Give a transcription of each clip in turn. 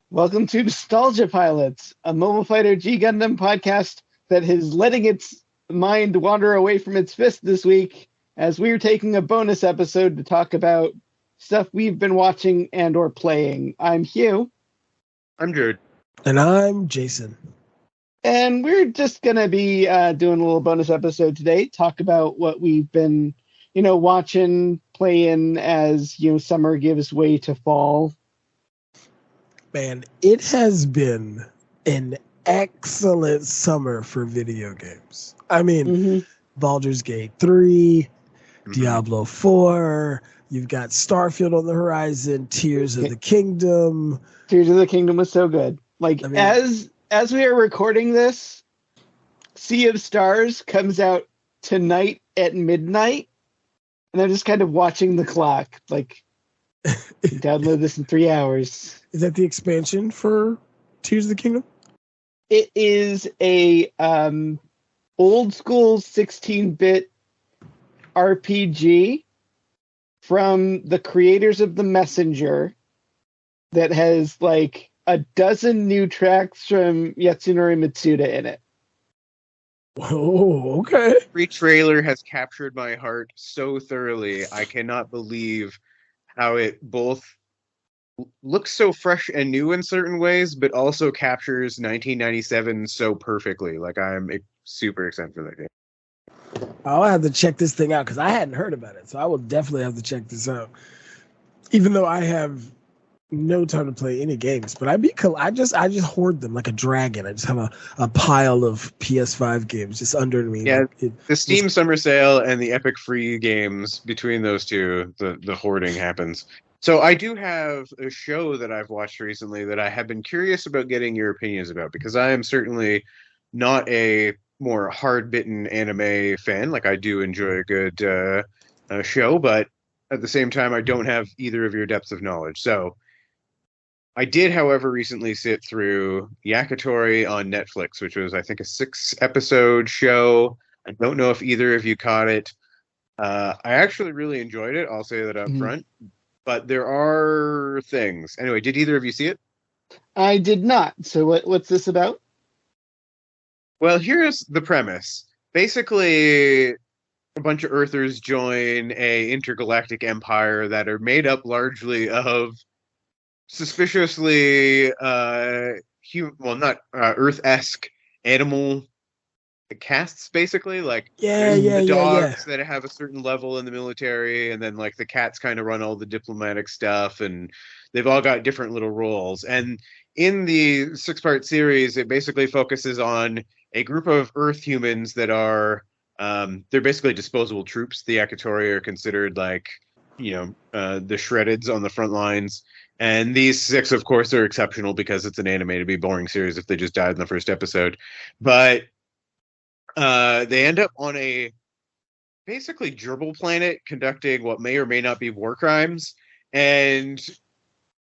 Welcome to Nostalgia Pilots, a Mobile Fighter G Gundam podcast that is letting its mind wander away from its fist this week, as we're taking a bonus episode to talk about stuff we've been watching and or playing. I'm Hugh. I'm Jurd. And I'm Jason. And we're just going to be doing a little bonus episode today, talk about what we've been, watching, playing as, summer gives way to fall. Man, it has been an excellent summer for video games. I mean, Baldur's Gate 3, Diablo 4, you've got Starfield on the horizon, Tears of the Kingdom. Tears of the Kingdom was so good. As we are recording this, Sea of Stars comes out tonight at midnight, and I'm just kind of watching the clock, download this in 3 hours. Is that the expansion for Tears of the Kingdom? It is a old school 16-bit RPG from the creators of The Messenger that has a dozen new tracks from Yatsunori Mitsuda in it. Oh, okay. Every trailer has captured my heart so thoroughly. I cannot believe how it both looks so fresh and new in certain ways, but also captures 1997 so perfectly. I'm super excited for that game. I'll have to check this thing out because I hadn't heard about it, so I will definitely have to check this out. Even though I have no time to play any games, but I just hoard them like a dragon. I just have a pile of PS5 games just under me. Yeah, the Steam Summer Sale and the Epic Free games, between those two, the hoarding happens. So I do have a show that I've watched recently that I have been curious about getting your opinions about, because I am certainly not a more hard-bitten anime fan. I do enjoy a good show, but at the same time, I don't have either of your depths of knowledge. So I did, however, recently sit through Yakitori on Netflix, which was, I think, a 6-episode show. I don't know if either of you caught it. I actually really enjoyed it. I'll say that up front. But there are things. Anyway, did either of you see it? I did not. So what's this about? Well, here's the premise. Basically, a bunch of Earthers join a intergalactic empire that are made up largely of suspiciously not Earth-esque animal castes, basically. The dogs that have a certain level in the military, and then the cats kind of run all the diplomatic stuff, and they've all got different little roles. And in the 6-part series, it basically focuses on a group of Earth humans that are they're basically disposable troops. The Yakitori are considered the shreddeds on the front lines. And these 6, of course, are exceptional because it's an animated, be boring series if they just died in the first episode. But they end up on a basically gerbil planet conducting what may or may not be war crimes. And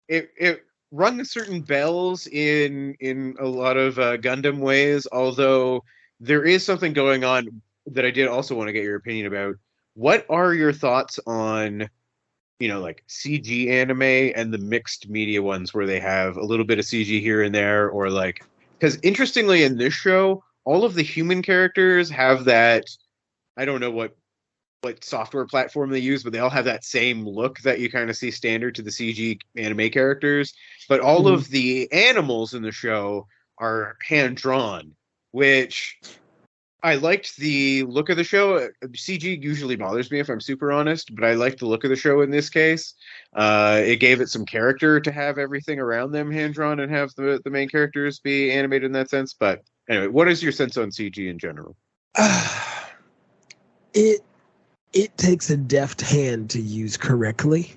it rung certain bells in a lot of Gundam ways, although there is something going on that I did also want to get your opinion about. What are your thoughts on CG anime and the mixed media ones where they have a little bit of CG here and there, or because interestingly in this show, all of the human characters have that, I don't know what software platform they use, but they all have that same look that you kind of see standard to the CG anime characters. But all of the animals in the show are hand-drawn, which I liked the look of the show. CG usually bothers me if I'm super honest, but I liked the look of the show in this case. It gave it some character to have everything around them hand-drawn and have the main characters be animated in that sense. But anyway, what is your sense on CG in general? It takes a deft hand to use correctly.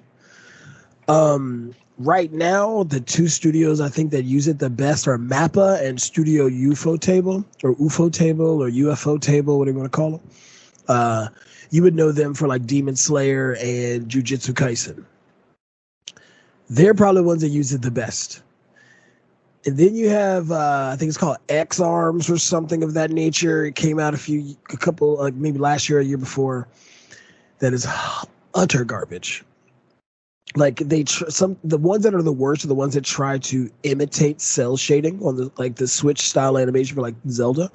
Right now, the 2 studios I think that use it the best are Mappa and Studio Ufotable, or Ufotable, or UFO Table, whatever you want to call them. You would know them for Demon Slayer and Jujutsu Kaisen. They're probably the ones that use it the best. And then you have, I think it's called X-Arms or something of that nature. It came out a couple, maybe last year or a year before. That is utter garbage. Like the ones that are the worst are the ones that try to imitate cell shading on the Switch style animation for like Zelda,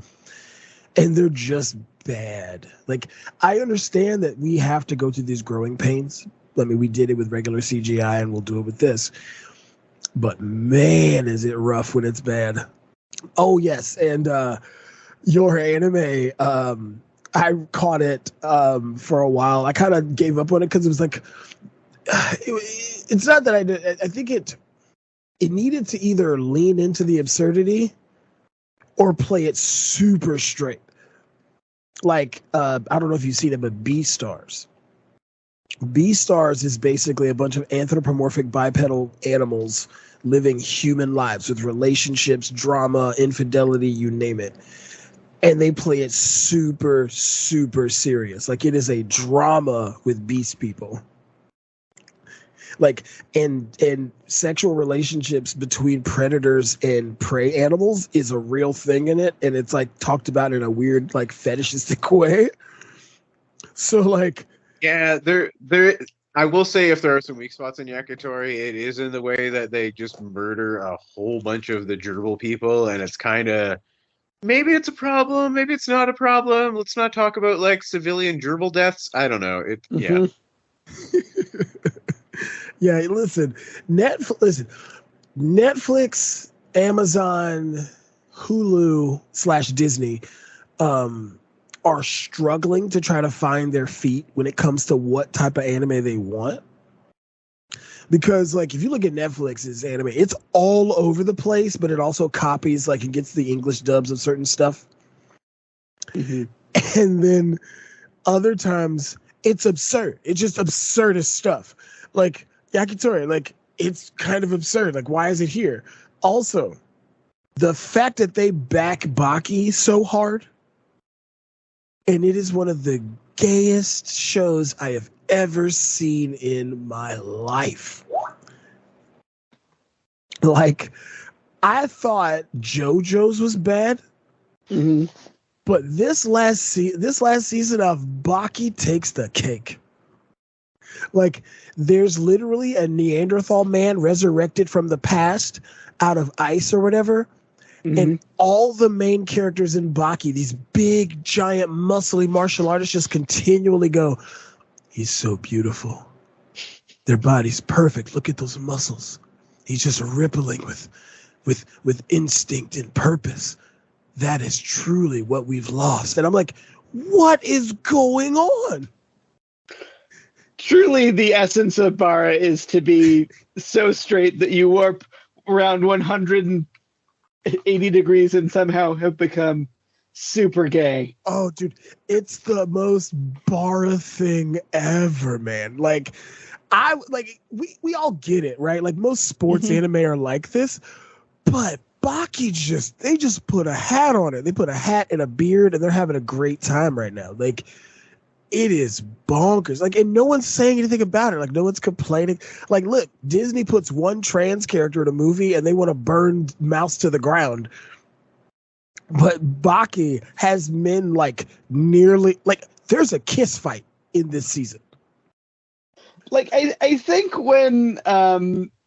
and they're just bad. Like, I understand that we have to go through these growing pains. I mean, we did it with regular CGI, and we'll do it with this. But man, is it rough when it's bad. Oh yes, and your anime, I caught it for a while. I kind of gave up on it because it was like, it's not that I did. I think it needed to either lean into the absurdity or play it super straight. Like, I don't know if you've seen it, but Beastars. Beastars is basically a bunch of anthropomorphic bipedal animals living human lives with relationships, drama, infidelity, you name it. And they play it super, super serious. Like, it is a drama with beast people. Like, and sexual relationships between predators and prey animals is a real thing in it, and it's like talked about in a weird, like, fetishistic way. So, like, yeah, there. I will say, if there are some weak spots in Yakitori, it is in the way that they just murder a whole bunch of the gerbil people, and it's kind of, maybe it's a problem, maybe it's not a problem. Let's not talk about like civilian gerbil deaths. I don't know. Yeah. Yeah, listen, Netflix, Amazon, Hulu / Disney are struggling to try to find their feet when it comes to what type of anime they want. Because, like, if you look at Netflix's anime, it's all over the place, but it also copies, like, it gets the English dubs of certain stuff. Mm-hmm. And then other times, it's absurd. It's just absurdist stuff. Like, Yakitori, like, it's kind of absurd. Like, why is it here? Also, the fact that they back Baki so hard, and it is one of the gayest shows I have ever seen in my life. Like, I thought JoJo's was bad, but this last season of Baki takes the cake. Like, there's literally a Neanderthal man resurrected from the past out of ice or whatever. Mm-hmm. And all the main characters in Baki, these big, giant, muscly martial artists, just continually go, he's so beautiful. Their body's perfect. Look at those muscles. He's just rippling with instinct and purpose. That is truly what we've lost. And I'm like, what is going on? Truly, the essence of Bara is to be so straight that you warp around 180 degrees and somehow have become super gay. Oh, dude, it's the most Bara thing ever, man. Like, we all get it, right? Like, most sports anime are like this, but Baki they just put a hat on it. They put a hat and a beard, and they're having a great time right now. Like, it is bonkers. Like, and no one's saying anything about it. Like, no one's complaining. Like, look, Disney puts one trans character in a movie and they want to burn Mouse to the ground. But Baki has men, like, nearly, like, there's a kiss fight in this season. Like, I think when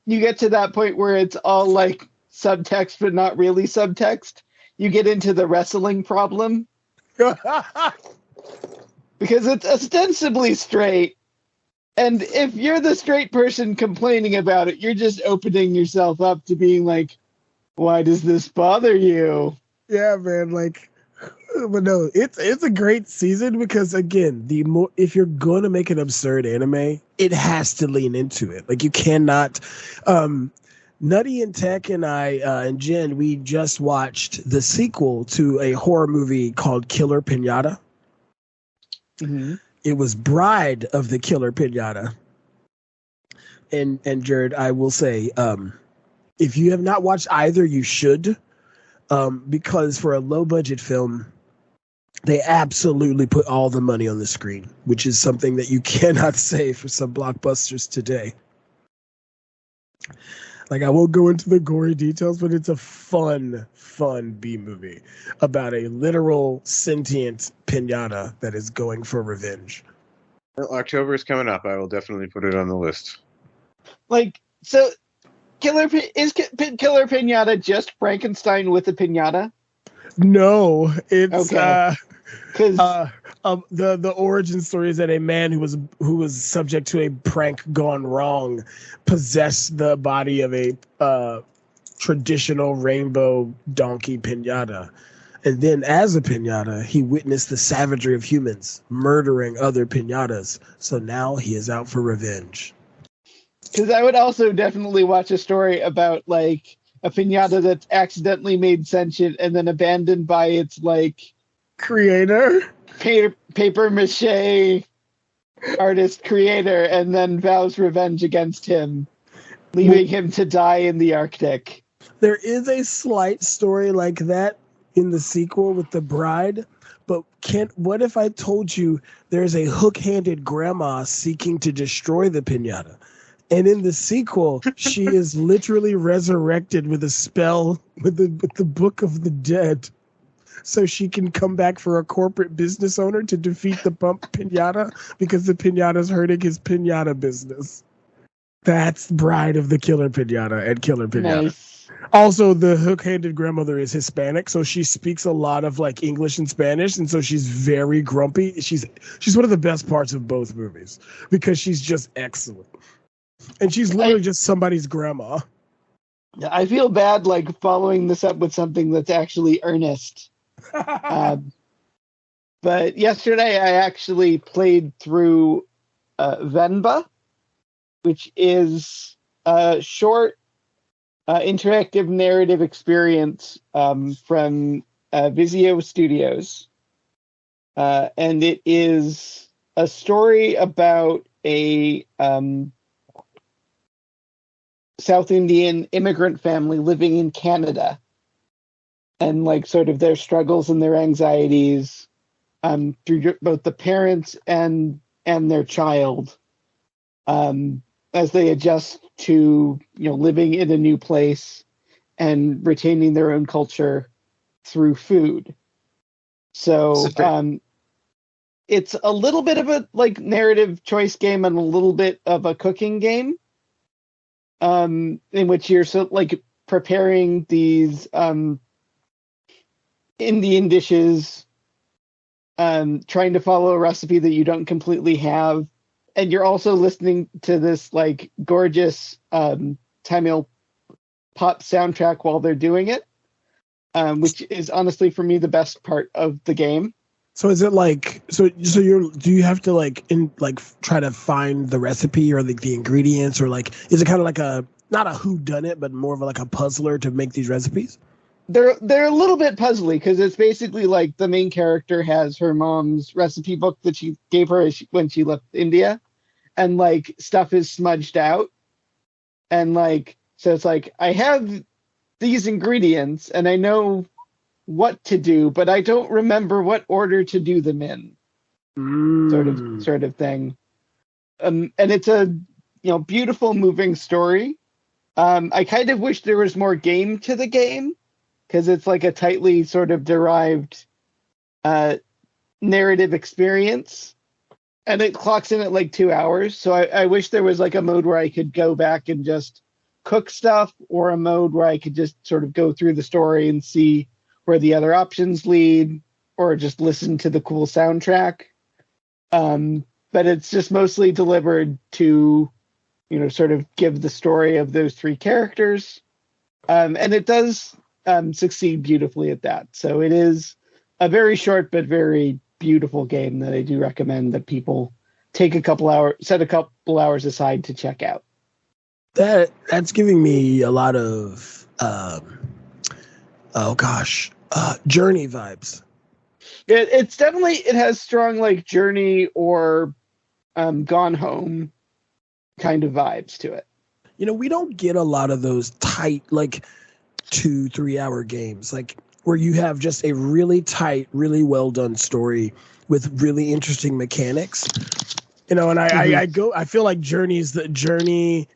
you get to that point where it's all, like, subtext but not really subtext, you get into the wrestling problem. Because it's ostensibly straight, and if you're the straight person complaining about it, you're just opening yourself up to being like, why does this bother you? Yeah, man, like, but no, it's a great season because, again, if you're going to make an absurd anime, it has to lean into it. Like, you cannot... Nutty and Tech and I and Jen, we just watched the sequel to a horror movie called Killer Piñata. Mm-hmm. It was Bride of the Killer Piñata. And Jurd, I will say, if you have not watched either, you should, because for a low budget film, they absolutely put all the money on the screen, which is something that you cannot say for some blockbusters today. Like, I won't go into the gory details, but it's a fun B movie about a literal sentient piñata that is going for revenge. Well, October is coming up. I will definitely put it on the list. Like, so Killer Pinata just Frankenstein with a pinata? No, it's Okay. Because the origin story is that a man who was subject to a prank gone wrong possessed the body of a traditional rainbow donkey pinata. And then as a pinata, he witnessed the savagery of humans murdering other pinatas. So now he is out for revenge. because I would also definitely watch a story about like a pinata that's accidentally made sentient and then abandoned by its like Creator? paper mache artist creator, and then vows revenge against him, leaving him to die in the Arctic. There is a slight story like that in the sequel with the bride, but what if I told you there's a hook-handed grandma seeking to destroy the pinata? And in the sequel, she is literally resurrected with a spell with the Book of the Dead, so she can come back for a corporate business owner to defeat the pump pinata because the pinata's hurting his pinata business. That's Bride of the Killer Pinata and Killer Pinata. Nice. Also, the hook-handed grandmother is Hispanic, so she speaks a lot of like English and Spanish, and so she's very grumpy. She's one of the best parts of both movies because she's just excellent. And she's literally just somebody's grandma. I feel bad like following this up with something that's actually earnest. But yesterday I actually played through Venba, which is a short interactive narrative experience from Vizio Studios. And it is a story about a South Indian immigrant family living in Canada, and like sort of their struggles and their anxieties through both the parents and their child as they adjust to living in a new place and retaining their own culture through food. So it's a little bit of a like narrative choice game and a little bit of a cooking game, in which you're like preparing these Indian dishes, trying to follow a recipe that you don't completely have, and you're also listening to this like gorgeous Tamil pop soundtrack while they're doing it, which is honestly for me the best part of the game. So is it like do you have to try to find the recipe or the ingredients, or like is it kind of like not a whodunit but more of like a puzzler to make these recipes? They're a little bit puzzly because it's basically like the main character has her mom's recipe book that she gave her when she left India, and like stuff is smudged out, and like so it's like I have these ingredients and I know what to do, but I don't remember what order to do them in. Sort of thing. And it's a beautiful, moving story. I kind of wish there was more game to the game, because it's like a tightly sort of derived narrative experience, and it clocks in at like 2 hours. So I wish there was like a mode where I could go back and just cook stuff, or a mode where I could just sort of go through the story and see where the other options lead, or just listen to the cool soundtrack. But it's just mostly delivered to, sort of give the story of those three characters. And it does succeed beautifully at that. So it is a very short but very beautiful game that I do recommend that people set a couple hours aside to check out. That's giving me a lot of Journey vibes. It's definitely, it has strong like Journey or Gone Home kind of vibes to it. We don't get a lot of those tight like 2-3 hour games like where you have just a really tight, really well done story with really interesting mechanics. And I feel like Journey, Shadow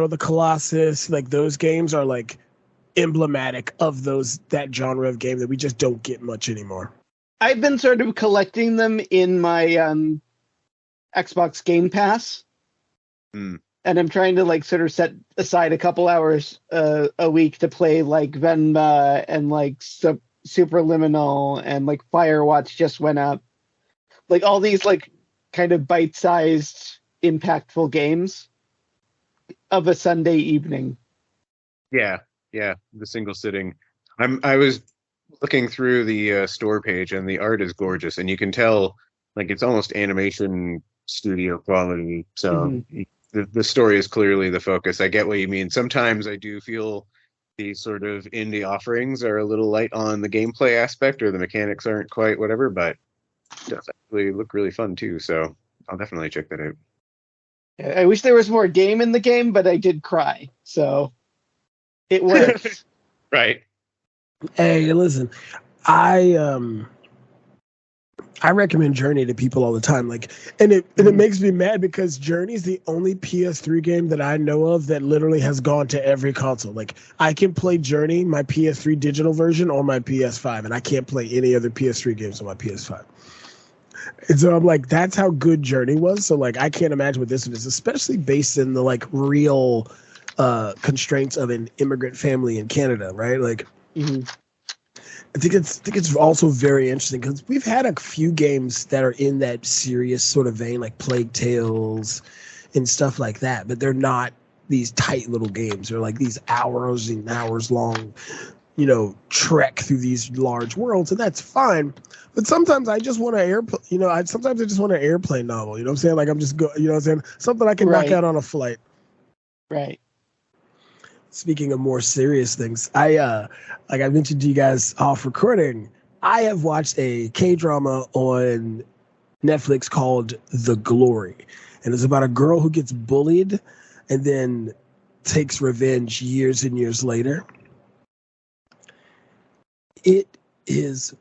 of the Colossus, like those games are like emblematic of that genre of game that we just don't get much anymore. I've been sort of collecting them in my Xbox Game Pass. and I'm trying to like sort of set aside a couple hours a week to play like Venba and like Superliminal and like Firewatch just went up. Like all these like kind of bite-sized, impactful games of a Sunday evening. Yeah, the single sitting. I was looking through the store page, and the art is gorgeous, and you can tell like it's almost animation studio quality. So the story is clearly the focus. I get what you mean. Sometimes I do feel these sort of indie offerings are a little light on the gameplay aspect, or the mechanics aren't quite whatever, but it does actually look really fun too. So I'll definitely check that out. I wish there was more game in the game, but I did cry, so it works. Right. Hey, listen, I recommend Journey to people all the time. Like, and it makes me mad because Journey's the only PS3 game that I know of that literally has gone to every console. Like, I can play Journey, my PS3 digital version, on my PS5, and I can't play any other PS3 games on my PS5. And so I'm like, that's how good Journey was. So like, I can't imagine what this one is, especially based in the like real constraints of an immigrant family in Canada, right? Like, I think it's also very interesting because we've had a few games that are in that serious sort of vein, like Plague Tales and stuff like that, but they're not these tight little games. They're like these hours and hours long, trek through these large worlds, and that's fine. But sometimes I just want an airplane. Sometimes I just want an airplane novel. You know what I'm saying? Like I'm just something I can knock out on a flight. Right. Speaking of more serious things, like I mentioned to you guys off recording, I have watched a K-drama on Netflix called The Glory. And it's about a girl who gets bullied and then takes revenge years and years later. It is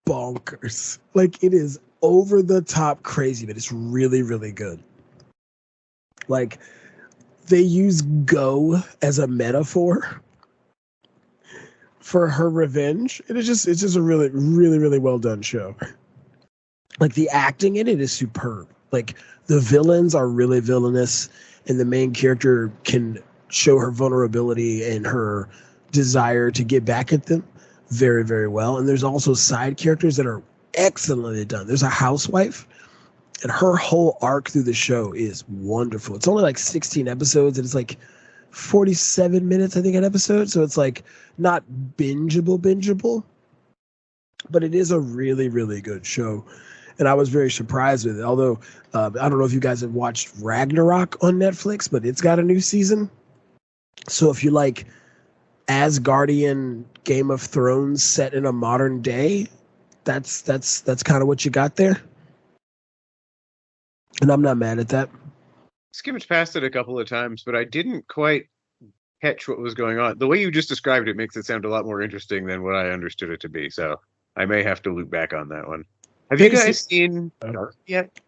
bonkers. Like, it is over the top crazy, but it's really, really good. Like, they use Go as a metaphor for her revenge. It's just a really, really, really well done show. Like, the acting in it is superb. Like, the villains are really villainous, and the main character can show her vulnerability and her desire to get back at them very, very well. And there's also side characters that are excellently done. There's a housewife, and her whole arc through the show is wonderful. It's only like 16 episodes, and it's like 47 minutes, I think, an episode. So it's like not bingeable, but it is a really, really good show. And I was very surprised with it. Although, I don't know if you guys have watched Ragnarok on Netflix, but it's got a new season. So if you like Asgardian Game of Thrones set in a modern day, that's kind of what you got there. And I'm not mad at that. Skimmed past it a couple of times, but I didn't quite catch what was going on. The way you just described it makes it sound a lot more interesting than what I understood it to be. So I may have to loop back on that one. Have you guys seen Dark yet?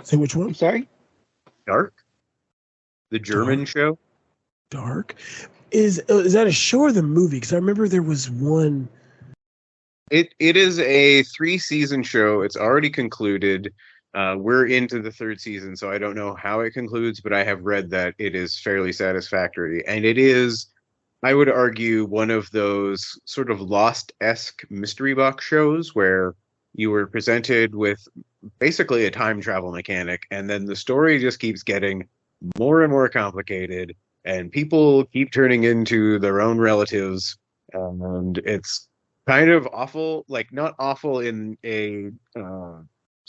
Say which one? I'm sorry? Dark? The German show? Dark? Is that a show or the movie? Because I remember there was one. It is a 3-season show. It's already concluded. We're into the 3rd season, so I don't know how it concludes, but I have read that it is fairly satisfactory. And it is, I would argue, one of those sort of Lost-esque mystery box shows where you were presented with basically a time travel mechanic, and then the story just keeps getting more and more complicated, and people keep turning into their own relatives, and it's kind of awful, like not awful in a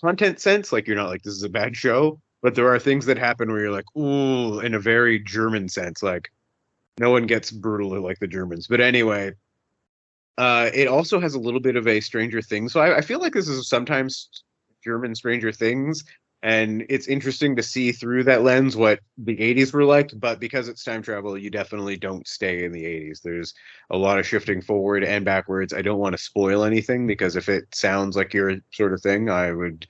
content sense, like you're not like, this is a bad show, but there are things that happen where you're like, ooh, in a very German sense, like no one gets brutal like the Germans. But anyway, it also has a little bit of a Stranger Things. So I feel like this is sometimes German Stranger Things, and it's interesting to see through that lens what the 80s were like. But because it's time travel, you definitely don't stay in the 80s. There's a lot of shifting forward and backwards. I don't want to spoil anything, because if it sounds like your sort of thing, I would,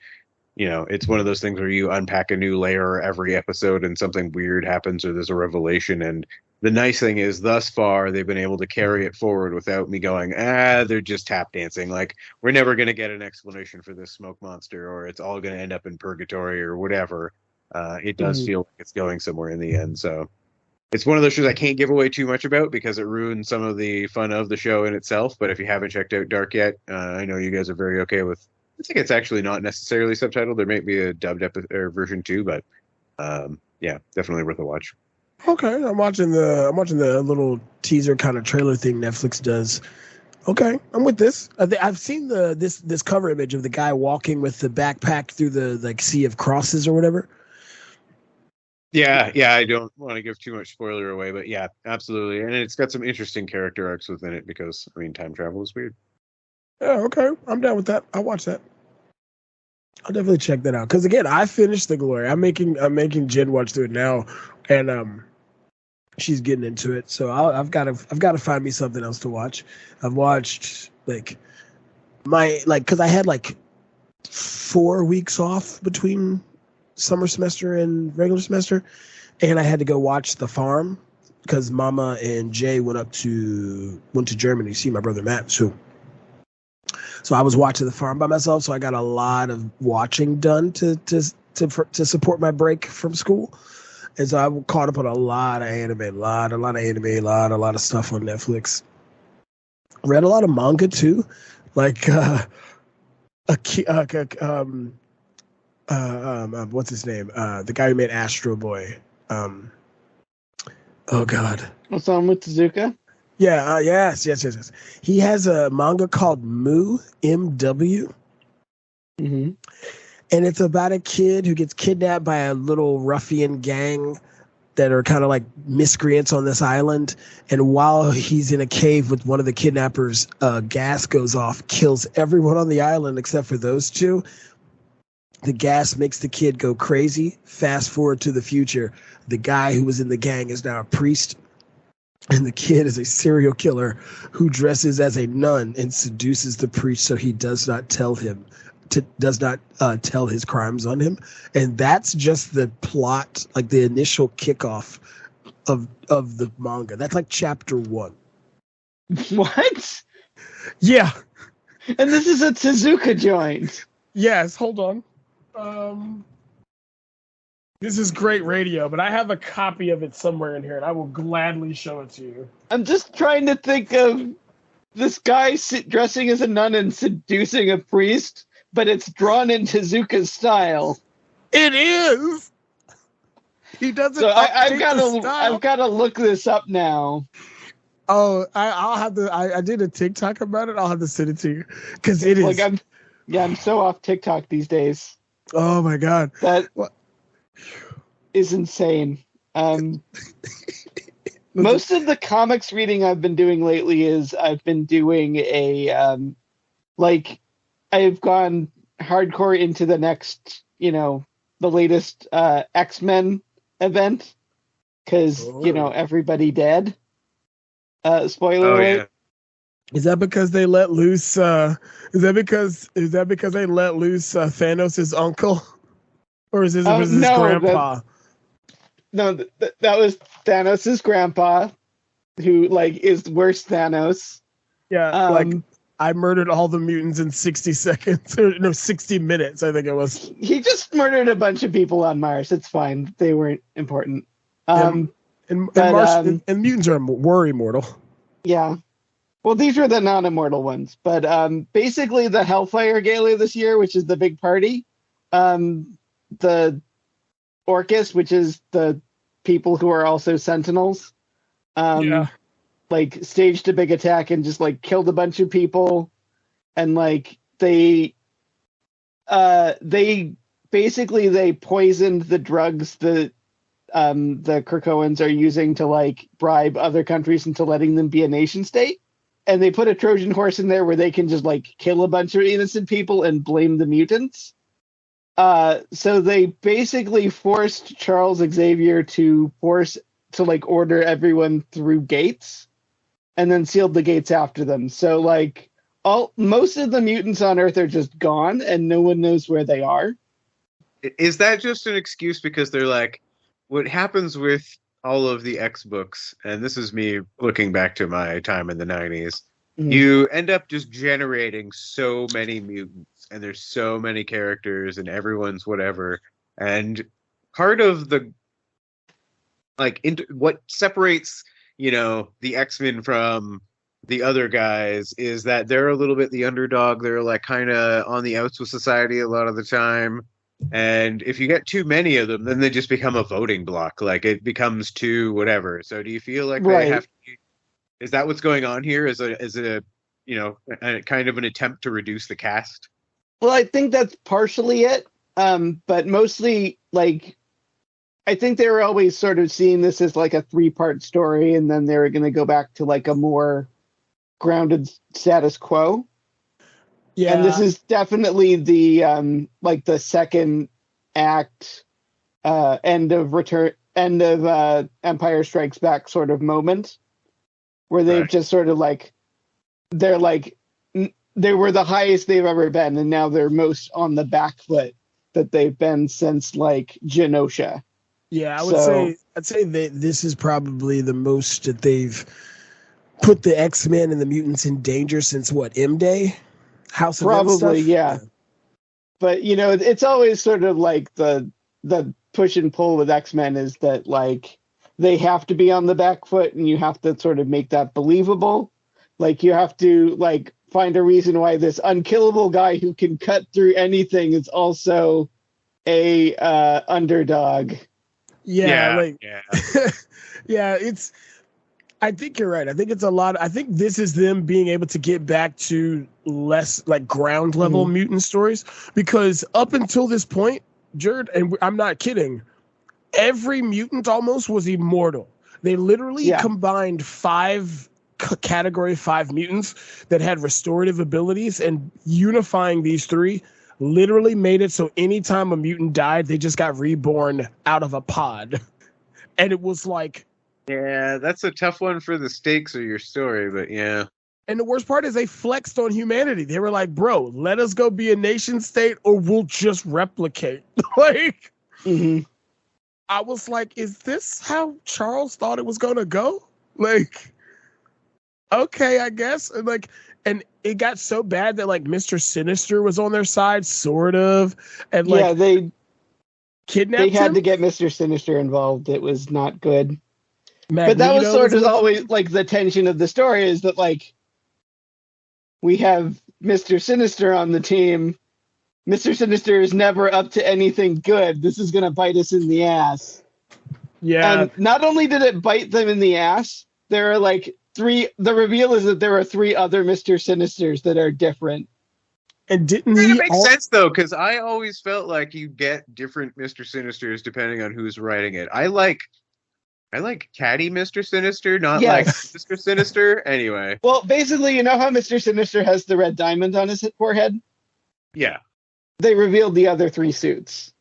it's one of those things where you unpack a new layer every episode and something weird happens or there's a revelation. And the nice thing is, thus far, they've been able to carry it forward without me going, they're just tap dancing. Like, we're never going to get an explanation for this smoke monster, or it's all going to end up in purgatory or whatever. it does feel like it's going somewhere in the end. So it's one of those shows I can't give away too much about because it ruins some of the fun of the show in itself. But if you haven't checked out Dark yet, I know you guys are very okay with. I think it's actually not necessarily subtitled. There may be a dubbed or version too, but yeah, definitely worth a watch. Okay, I'm watching the little teaser kind of trailer thing Netflix does. Okay, I'm with this. I've seen this cover image of the guy walking with the backpack through the sea of crosses or whatever. Yeah, I don't want to give too much spoiler away, but yeah, absolutely. And it's got some interesting character arcs within it because, I mean, time travel is weird. Yeah, okay. I'm down with that. I'll watch that. I'll definitely check that out. Because again, I finished The Glory. I'm making Jen watch through it now, and she's getting into it. So I've got to find me something else to watch. I've watched because I had 4 weeks off between summer semester and regular semester, and I had to go watch The Farm because Mama and Jay went to Germany to see my brother Matt. So I was watching The Farm by myself. So I got a lot of watching done to support my break from school, and so I caught up on a lot of anime, a lot of stuff on Netflix. Read a lot of manga too, what's his name? The guy who made Astro Boy. Oh God. What's on with Tezuka? Yeah. Yes. He has a manga called MW. Mm-hmm. And it's about a kid who gets kidnapped by a little ruffian gang that are kind of like miscreants on this island. And while he's in a cave with one of the kidnappers, gas goes off, kills everyone on the island except for those two. The gas makes the kid go crazy. Fast forward to the future. The guy who was in the gang is now a priest. And the kid is a serial killer who dresses as a nun and seduces the priest so he does not tell his crimes on him. And that's just the plot, like the initial kickoff of the manga. That's like chapter 1. What? Yeah. And this is a Tezuka joint. Yes, hold on. This is great radio, but I have a copy of it somewhere in here, and I will gladly show it to you. I'm just trying to think of this guy dressing as a nun and seducing a priest, but it's drawn in Tezuka's style. It is. He doesn't. So I've got to look this up now. Oh, I'll have to. I did a TikTok about it. I'll have to send it to you because it is. I'm so off TikTok these days. Oh my God. That is insane. Most of the comics reading I've been doing lately is I've been doing I've gone hardcore into the next, the latest X-Men event because, everybody dead. Spoiler alert. Yeah. Is that because they let loose? Is that because they let loose Thanos' uncle, or is this his grandpa? That was Thanos' grandpa, who is worse Thanos. Yeah, I murdered all the mutants in 60 seconds, or no, 60 minutes. I think it was. He just murdered a bunch of people on Mars. It's fine. They weren't important. And mutants were immortal. Yeah. Well, these were the non-immortal ones, but basically the Hellfire Gala this year, which is the big party, the Orcus, which is the people who are also Sentinels, staged a big attack and just killed a bunch of people, and they poisoned the drugs that the Krakoans are using to bribe other countries into letting them be a nation state. And they put a Trojan horse in there where they can just kill a bunch of innocent people and blame the mutants. So they basically forced Charles Xavier to order everyone through gates, and then sealed the gates after them. So most of the mutants on Earth are just gone, and no one knows where they are. Is that just an excuse because they're what happens with all of the X books, and this is me looking back to my time in the 90s, you end up just generating so many mutants, and there's so many characters, and everyone's whatever, and part of the what separates the X-Men from the other guys is that they're a little bit the underdog. They're like kind of on the outs with society a lot of the time. And if you get too many of them, then they just become a voting block. Like it becomes too whatever. So do you feel like they have to is that what's going on here? Is it a kind of an attempt to reduce the cast? Well, I think that's partially it. But mostly like I think they were always sort of seeing this as like a 3-part story, and then they were going to go back to like a more grounded status quo. Yeah. And this is definitely the like the second act end of Empire Strikes Back sort of moment, where they've just sort of like they were the highest they've ever been, and now they're most on the back foot that they've been since like Genosha. Yeah, I'd say that this is probably the most that they've put the X-Men and the mutants in danger since what, M-Day? House of M stuff? Yeah. But it's always sort of like the push and pull with X-Men is that like they have to be on the back foot, and you have to sort of make that believable. Like you have to like find a reason why this unkillable guy who can cut through anything is also a underdog. Yeah. It's. I think you're right. I think it's a lot. I think this is them being able to get back to less like ground level mutant stories, because up until this point, Jurd, and I'm not kidding, every mutant almost was immortal. They literally combined 5 category 5 mutants that had restorative abilities, and unifying these 3 literally made it so anytime a mutant died, they just got reborn out of a pod. And it was like... Yeah, that's a tough one for the stakes of your story, but yeah. And the worst part is they flexed on humanity. They were like, bro, let us go be a nation state or we'll just replicate. Like, I was like, is this how Charles thought it was going to go? Like, okay, I guess. And it got so bad that like Mr. Sinister was on their side, sort of. And like, they kidnapped him. They had to get Mr. Sinister involved. It was not good. But that was sort of always like the tension of the story, is that like we have Mr. Sinister on the team. Mr. Sinister is never up to anything good. This is going to bite us in the ass. Yeah. And not only did it bite them in the ass, there are like 3. The reveal is that there are 3 other Mr. Sinisters that are different. And didn't it makes sense though, because I always felt like you get different Mr. Sinisters depending on who's writing it. I like Catty Mr. Sinister, not like Mr. Sinister. Anyway. Well, basically, you know how Mr. Sinister has the red diamond on his forehead? Yeah. They revealed the other 3 suits.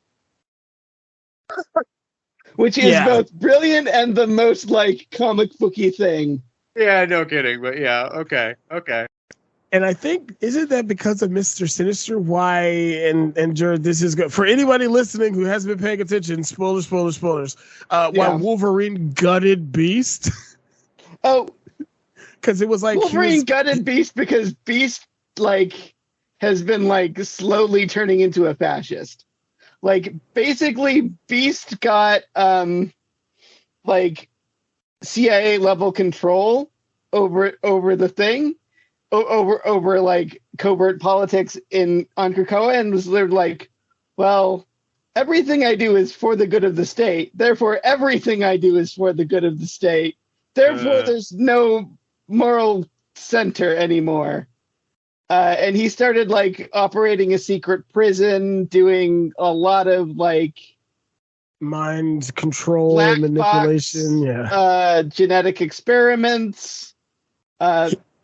Which is both brilliant and the most, like, comic booky thing. Yeah, no kidding, but yeah, okay. And I think, isn't that because of Mr. Sinister? Why, and Jurd, this is good. For anybody listening who hasn't been paying attention, spoilers. Why Wolverine gutted Beast? Oh. Because it was like... Wolverine gutted Beast because Beast, like, has been, like, slowly turning into a fascist. Like, basically, Beast got, like, CIA-level control over the thing. Over like covert politics on Krakoa, and was like, well, everything I do is for the good of the state. Therefore, everything I do is for the good of the state. Therefore, there's no moral center anymore. And he started like operating a secret prison, doing a lot of like mind control and manipulation, genetic experiments.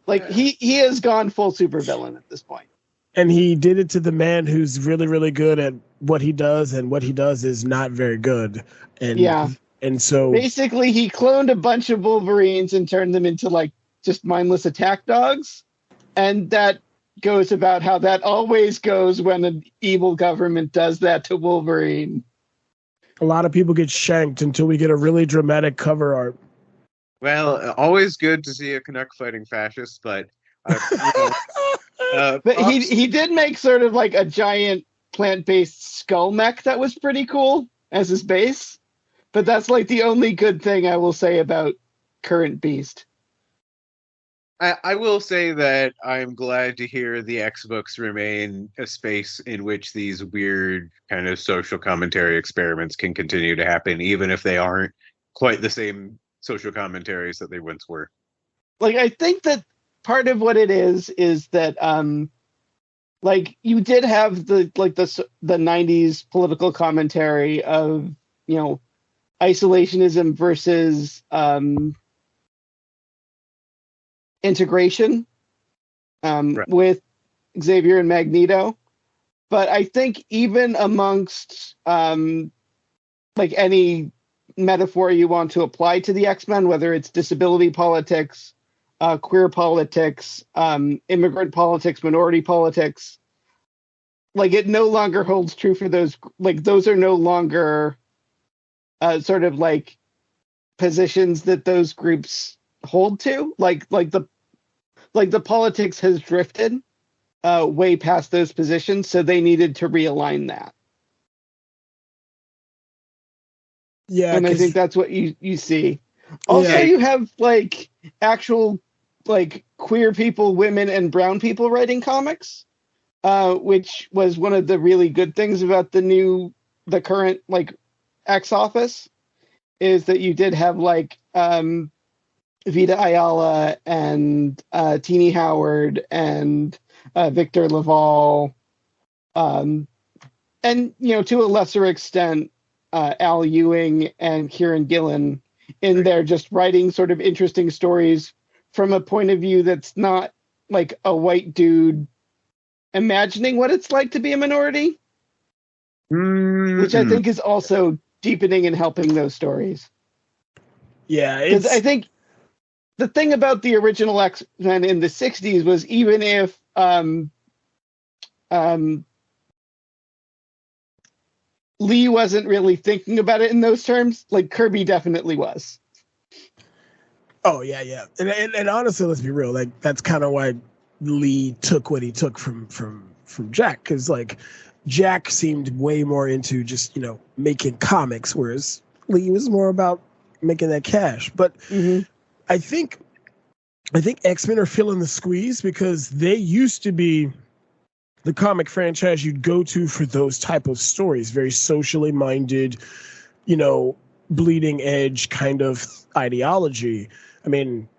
Like, he has gone full supervillain at this point. And he did it to the man who's really, really good at what he does, and what he does is not very good. And so... Basically, he cloned a bunch of Wolverines and turned them into, like, just mindless attack dogs. And that goes about how that always goes when an evil government does that to Wolverine. A lot of people get shanked until we get a really dramatic cover art. Well, always good to see a Canuck fighting fascists, but but he did make sort of like a giant plant-based skull mech that was pretty cool, as his base. But that's like the only good thing I will say about current Beast. I will say that I'm glad to hear the X books remain a space in which these weird kind of social commentary experiments can continue to happen, even if they aren't quite the same social commentaries that they once were. Like, I think that part of what it is that like you did have the 90s political commentary of, you know, isolationism versus integration Right. with Xavier and Magneto. But I think even amongst like any metaphor you want to apply to the X-Men, whether it's disability politics, queer politics, immigrant politics, minority politics, like it no longer holds true for those. Like those are no longer sort of like positions that those groups hold to. Like the politics has drifted way past those positions, so they needed to realign that. Yeah, And I think that's what you see. Also, you have like actual like queer people, women, and brown people writing comics, which was one of the really good things about the current like X Office, is that you did have like Vita Ayala and Teenie Howard and Victor Laval, and you know, to a lesser extent, Al Ewing and Kieran Gillen in there, just writing sort of interesting stories from a point of view that's not like a white dude imagining what it's like to be a minority, which I think is also deepening and helping those stories. Yeah, because I think the thing about the original X-Men in the 60s was, even if Lee wasn't really thinking about it in those terms, like Kirby definitely was. Oh yeah. And honestly, let's be real. Like that's kind of why Lee took what he took from Jack, because like Jack seemed way more into just, you know, making comics, whereas Lee was more about making that cash. But I think X-Men are feeling the squeeze because they used to be the comic franchise you'd go to for those type of stories, very socially minded, you know, bleeding edge kind of ideology. I mean,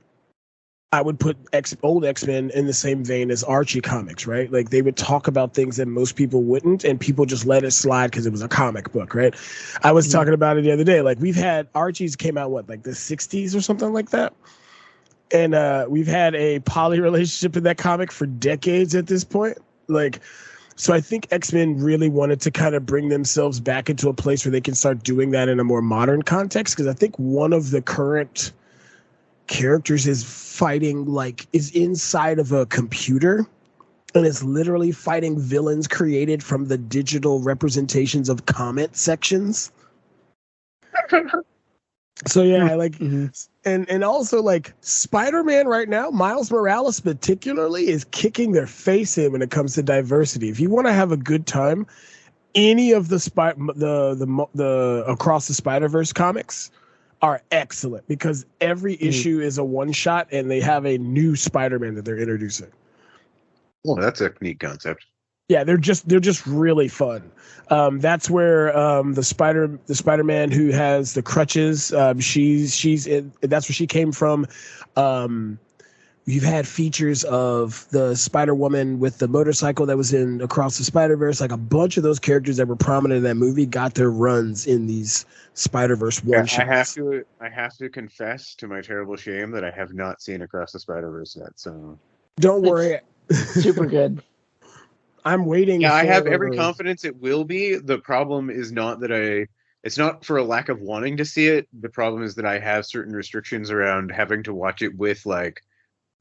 I would put old X-Men in the same vein as Archie comics, right? Like they would talk about things that most people wouldn't, and people just let it slide because it was a comic book, right? I was talking about it the other day. Like we've had Archie's came out, what, like the 60s or something like that? And we've had a poly relationship in that comic for decades at this point. Like, so I think X-Men really wanted to kind of bring themselves back into a place where they can start doing that in a more modern context. Because I think one of the current characters is inside of a computer and is literally fighting villains created from the digital representations of comment sections. So yeah, like, and also like Spider-Man right now, Miles Morales particularly is kicking their face in when it comes to diversity. If you want to have a good time, any of the Across the Spider-Verse comics are excellent because every issue is a one shot and they have a new Spider-Man that they're introducing. Well, that's a neat concept. Yeah, they're just really fun. That's where the Spider-Man who has the crutches, she's in, that's where she came from. You've had features of the Spider-Woman with the motorcycle that was in Across the Spider-Verse. Like a bunch of those characters that were prominent in that movie got their runs in these Spider-Verse one-shots. I have to confess to my terrible shame that I have not seen Across the Spider-Verse yet. So don't worry, super good. I'm waiting. Yeah, I have every confidence it will be. The problem is not that it's not for a lack of wanting to see it. The problem is that I have certain restrictions around having to watch it with like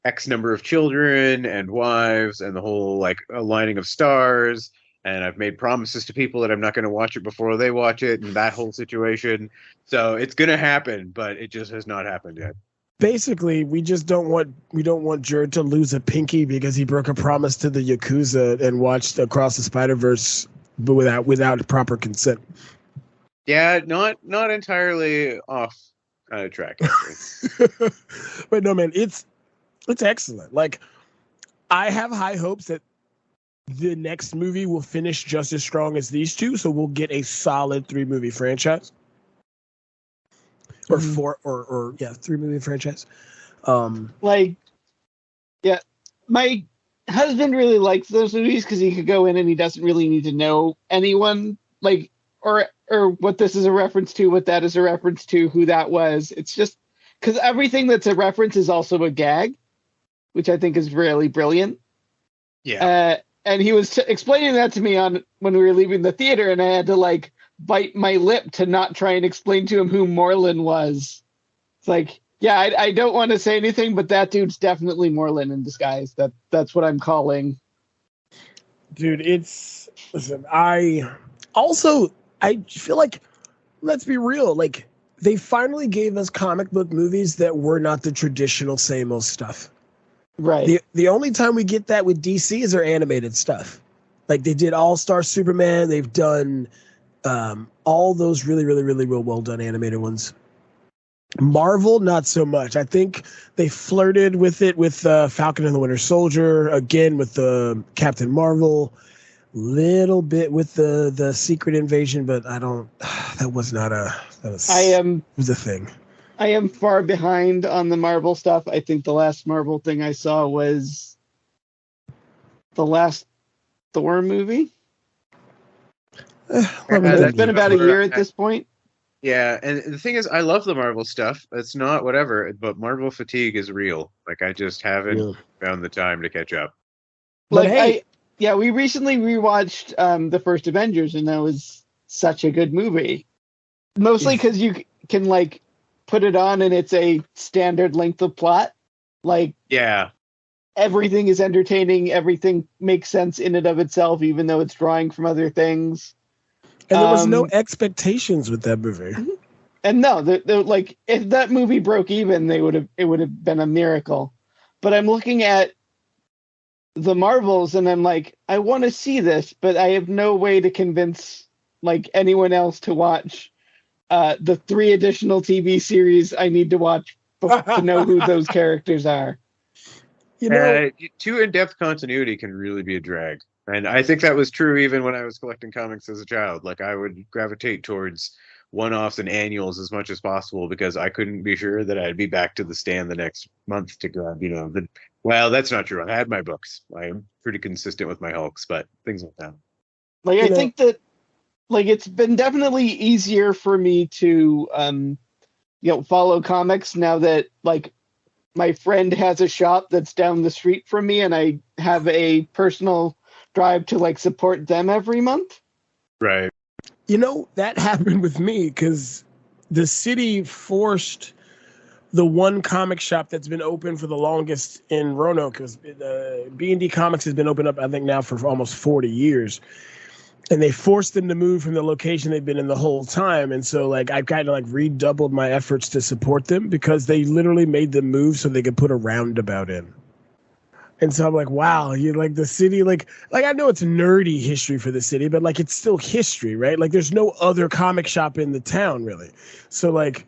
X number of children and wives and the whole like aligning of stars. And I've made promises to people that I'm not going to watch it before they watch it and that whole situation. So it's going to happen, but it just has not happened yet. Basically, we don't want Jurd to lose a pinky because he broke a promise to the Yakuza and watched Across the Spider-Verse without proper consent. Yeah, not entirely off track. Actually. But no, man, it's excellent. Like, I have high hopes that the next movie will finish just as strong as these two, so we'll get a solid 3-movie franchise. Or four, or 3-movie franchise. Like, yeah, my husband really likes those movies because he could go in and he doesn't really need to know anyone, like, or what this is a reference to, what that is a reference to, who that was. It's just because everything that's a reference is also a gag, which I think is really brilliant. Yeah. And he was explaining that to me when we were leaving the theater, and I had to like bite my lip to not try and explain to him who Moreland was. It's like, yeah, I don't want to say anything, but that dude's definitely Moreland in disguise. That's what I'm calling. Dude, listen, I feel like, let's be real, like, they finally gave us comic book movies that were not the traditional same old stuff. Right. The only time we get that with DC is their animated stuff. Like, they did All-Star Superman. They've done all those really, really, really real well done animated ones. Marvel, not so much. I think they flirted with it with Falcon and the Winter Soldier, again with the Captain Marvel, little bit with the Secret Invasion, but I don't. That was not a. That was. It was a thing. I am far behind on the Marvel stuff. I think the last Marvel thing I saw was the last Thor movie. It's been about a year at this point. Yeah, and the thing is, I love the Marvel stuff. It's not whatever, but Marvel fatigue is real. Like, I just haven't found the time to catch up. Like, we recently rewatched the first Avengers, and that was such a good movie. Mostly because you can, like, put it on and it's a standard length of plot. Like, yeah, everything is entertaining. Everything makes sense in and of itself, even though it's drawing from other things. And there was no expectations with that movie. And no, like, if that movie broke even, it would have been a miracle. But I'm looking at the Marvels and I'm like, I want to see this, but I have no way to convince like anyone else to watch the 3 additional TV series I need to watch to know who those characters are. You know, too in-depth continuity can really be a drag. And I think that was true even when I was collecting comics as a child. Like, I would gravitate towards one-offs and annuals as much as possible because I couldn't be sure that I'd be back to the stand the next month to grab, well, that's not true. I had my books. I am pretty consistent with my Hulks, but things like that. Like, I think that, like, it's been definitely easier for me to, follow comics now that, like, my friend has a shop that's down the street from me and I have a personal drive to, like, support them every month. Right. That happened with me because the city forced the one comic shop that's been open for the longest in Roanoke, because B&D Comics has been open up, I think, now for almost 40 years. And they forced them to move from the location they've been in the whole time. And so, like, I've kind of, like, redoubled my efforts to support them because they literally made them move so they could put a roundabout in. And so I'm like, wow, like, the city, like I know it's nerdy history for the city, but, like, it's still history, right? Like, there's no other comic shop in the town, really. So, like,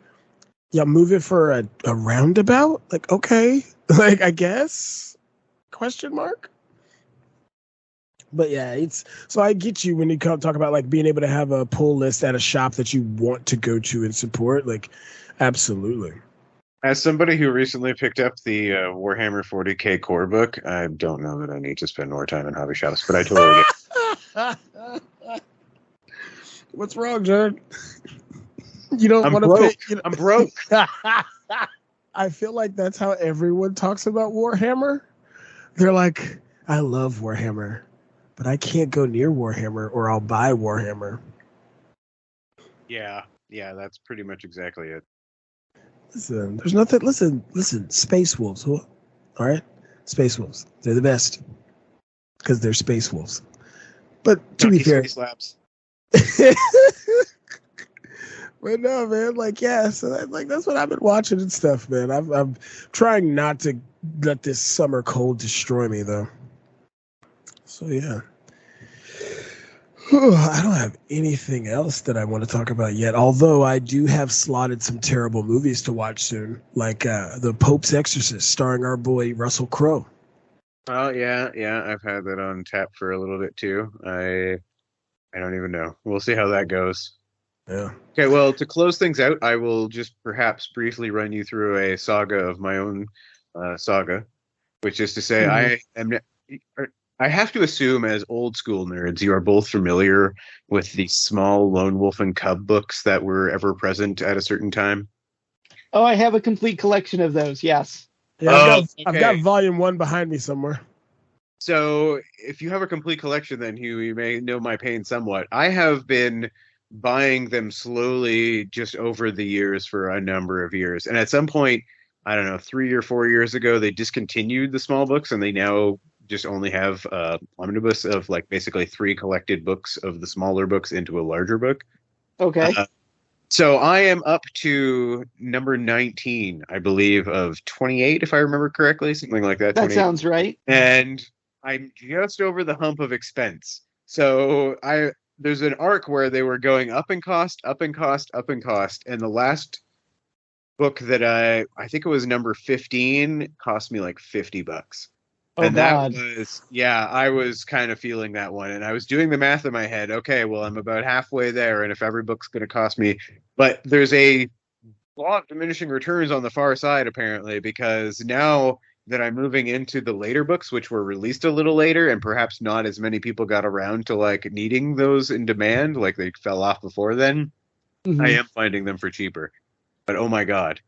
move it for a roundabout? Like, okay. Like, I guess? Question mark? But yeah, so I get you when you talk about, like, being able to have a pull list at a shop that you want to go to and support. Like, absolutely. As somebody who recently picked up the Warhammer 40K core book, I don't know that I need to spend more time in hobby shops, but I totally get. What's wrong, Jurd? You don't want to pay. I'm broke. I feel like that's how everyone talks about Warhammer. They're like, I love Warhammer, but I can't go near Warhammer or I'll buy Warhammer. Yeah, that's pretty much exactly it. Listen, there's nothing. Listen, Space Wolves. All right? Space Wolves. They're the best because they're Space Wolves. But to be fair. Space Labs. But no, man, like, yeah, so that's what I've been watching and stuff, man. I'm trying not to let this summer cold destroy me, though. So, yeah. I don't have anything else that I want to talk about yet, although I do have slotted some terrible movies to watch soon, like The Pope's Exorcist, starring our boy Russell Crowe. Oh yeah, I've had that on tap for a little bit too. I don't even know. We'll see how that goes. Yeah. Okay, well, to close things out, I will just perhaps briefly run you through a saga of my own saga, which is to say, I have to assume, as old school nerds, you are both familiar with the small Lone Wolf and Cub books that were ever present at a certain time. Oh, I have a complete collection of those. Yes. Yeah, I've got volume 1 behind me somewhere. So if you have a complete collection, then Hugh, you may know my pain somewhat. I have been buying them slowly just over the years for a number of years. And at some point, I don't know, 3 or 4 years ago, they discontinued the small books and they now just only have a omnibus of like basically 3 collected books of the smaller books into a larger book. Okay. So I am up to number 19, I believe, of 28, if I remember correctly, something like that. That sounds right. And I'm just over the hump of expense. So there's an arc where they were going up in cost, up in cost, up in cost, and the last book that I think it was number 15 cost me like $50. Oh, and God. That was, I was kind of feeling that one. And I was doing the math in my head. Okay, well, I'm about halfway there. And if every book's going to cost me, but there's a law of diminishing returns on the far side, apparently, because now that I'm moving into the later books, which were released a little later, and perhaps not as many people got around to like needing those in demand, like they fell off before then, I am finding them for cheaper. But oh my God.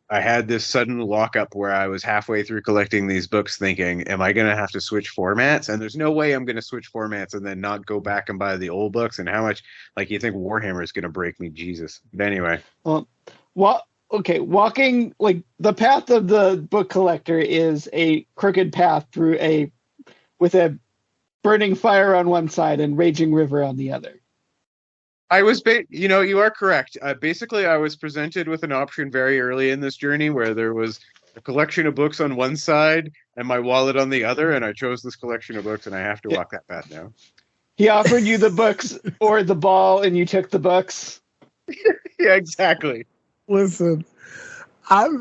I had this sudden lockup where I was halfway through collecting these books thinking, am I going to have to switch formats? And there's no way I'm going to switch formats and then not go back and buy the old books. And how much, like, you think Warhammer is going to break me? Jesus. But anyway. Well, okay. Walking, like, the path of the book collector is a crooked path with a burning fire on one side and raging river on the other. I was, you are correct. Basically, I was presented with an option very early in this journey where there was a collection of books on one side and my wallet on the other, and I chose this collection of books, and I have to walk that path now. He offered you the books or the ball, and you took the books. Yeah, exactly. Listen, I'm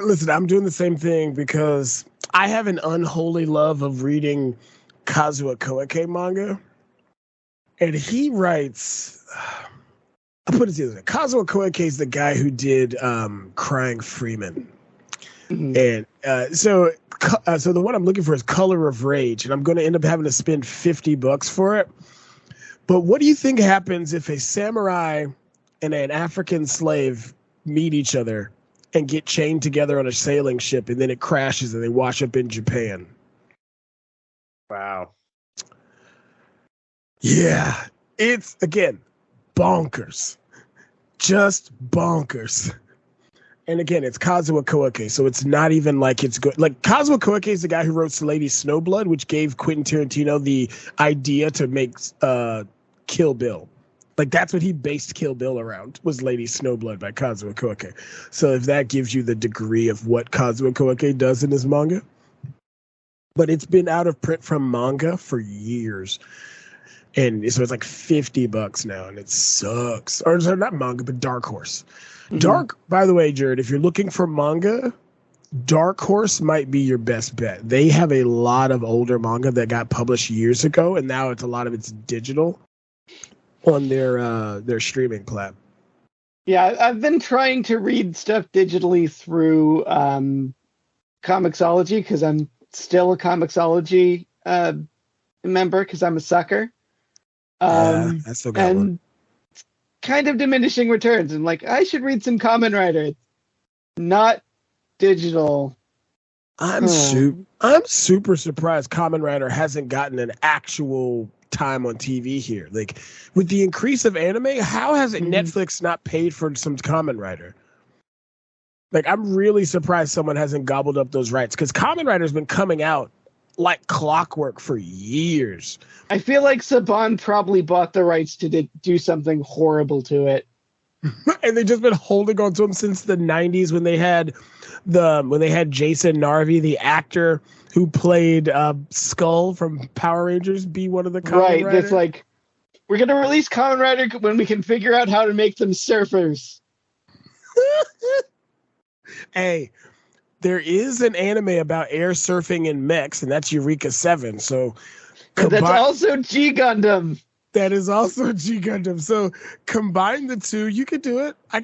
doing the same thing because I have an unholy love of reading Kazuo Koike manga, and he writes. I'll put it this way. Kazuo Koike is the guy who did Crying Freeman. And so the one I'm looking for is Color of Rage, and I'm going to end up having to spend $50 for it. But what do you think happens if a samurai and an African slave meet each other and get chained together on a sailing ship, and then it crashes and they wash up in Japan? Wow. Yeah. It's, again, bonkers. Just bonkers. And again, it's Kazuo Koike, so it's not even like it's good. Like, Kazuo Koike is the guy who wrote Lady Snowblood, which gave Quentin Tarantino the idea to make Kill Bill. Like, that's what he based Kill Bill around, was Lady Snowblood by Kazuo Koike. So if that gives you the degree of what Kazuo Koike does in his manga. But it's been out of print from manga for years. And so it's like $50 now, and it sucks. Or sorry, not manga, but Dark Horse. Dark, by the way, Jurd, if you're looking for manga, Dark Horse might be your best bet. They have a lot of older manga that got published years ago, and now a lot of it's digital on their streaming platform. Yeah, I've been trying to read stuff digitally through Comixology because I'm still a Comixology member because I'm a sucker. I still got one. Kind of diminishing returns, and like, I should read some Kamen Rider. It's not digital. I'm super surprised Kamen Rider hasn't gotten an actual time on TV here. Like, with the increase of anime, how has Netflix not paid for some Kamen Rider? Like, I'm really surprised someone hasn't gobbled up those rights, because Kamen Rider's been coming out like clockwork for years. I feel like Saban probably bought the rights to do something horrible to it. And they've just been holding on to them since the 90s when they had Jason Narvi, the actor who played Skull from Power Rangers, be one of the Kamen Riders. This like We're gonna release Kamen Rider when we can figure out how to make them surfers. Hey, there is an anime about air surfing and mechs, and that's Eureka 7. So That's also G Gundam. That is also G Gundam. So combine the two, you could do it. I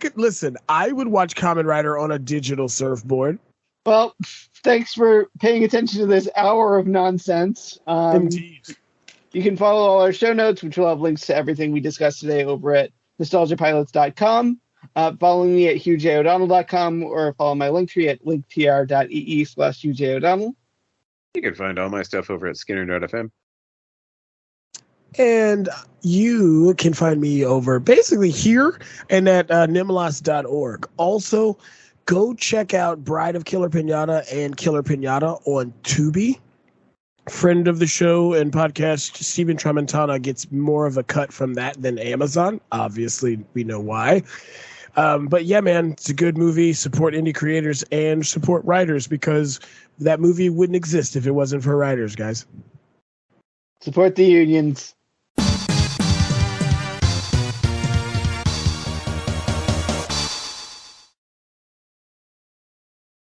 would watch Kamen Rider on a digital surfboard. Well, thanks for paying attention to this hour of nonsense. Indeed. You can follow all our show notes, which will have links to everything we discussed today over at nostalgiapilots.com. Follow me at hughjodonnell.com or follow my linktree at linktr.ee/hughjodonnell. You can find all my stuff over at skinner.fm. And you can find me over basically here and at nimlas.org. Also, go check out Bride of Killer Pinata and Killer Pinata on Tubi. Friend of the show and podcast, Steven Tramontana, gets more of a cut from that than Amazon. Obviously, we know why. But yeah, man, it's a good movie. Support indie creators and support writers, because that movie wouldn't exist if it wasn't for writers, guys. Support the unions.